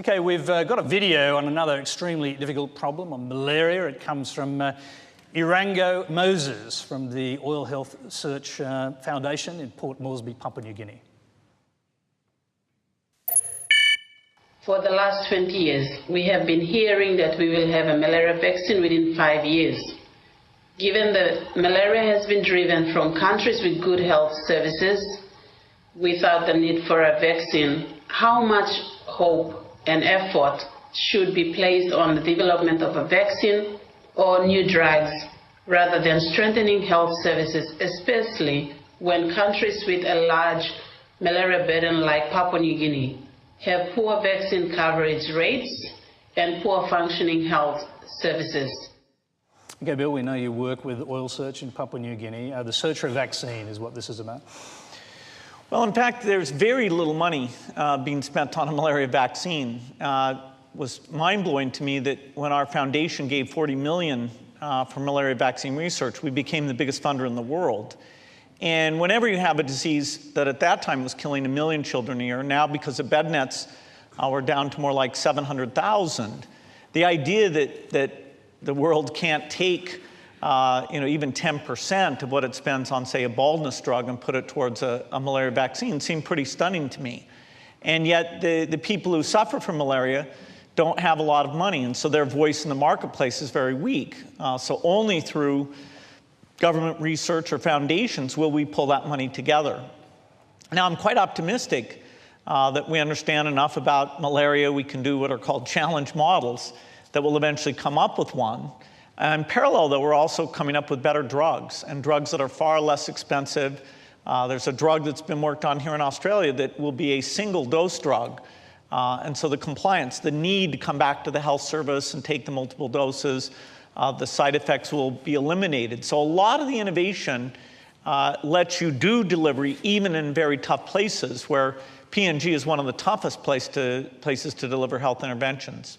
Okay, we've got a video on another extremely difficult problem, on malaria. It comes from Irango Moses from the Oil Health Research Foundation in Port Moresby, Papua New Guinea. For the last 20 years, we have been hearing that we will have a malaria vaccine within 5 years. Given that malaria has been driven from countries with good health services without the need for a vaccine, how much hope and effort should be placed on the development of a vaccine or new drugs rather than strengthening health services, especially when countries with a large malaria burden like Papua New Guinea have poor vaccine coverage rates and poor functioning health services? Okay, Bill, we know you work with Oil Search in Papua New Guinea. The search for a vaccine is what this is about. Well, in fact, there's very little money being spent on a malaria vaccine. It was mind-blowing to me that when our foundation gave $40 million for malaria vaccine research, we became the biggest funder in the world. And whenever you have a disease that at that time was killing 1 million children a year, now because of bed nets, we're down to more like 700,000. The idea that the world can't take even 10% of what it spends on, say, a baldness drug and put it towards a malaria vaccine seemed pretty stunning to me. And yet the people who suffer from malaria don't have a lot of money, and so their voice in the marketplace is very weak. So only through government research or foundations will we pull that money together. Now, I'm quite optimistic that we understand enough about malaria. We can do what are called challenge models that will eventually come up with one. And in parallel, though, we're also coming up with better drugs, and drugs that are far less expensive. There's a drug that's been worked on here in Australia that will be a single-dose drug. And so the compliance, the need to come back to the health service and take the multiple doses, the side effects will be eliminated. So a lot of the innovation lets you do delivery even in very tough places, where PNG is one of the toughest places to deliver health interventions.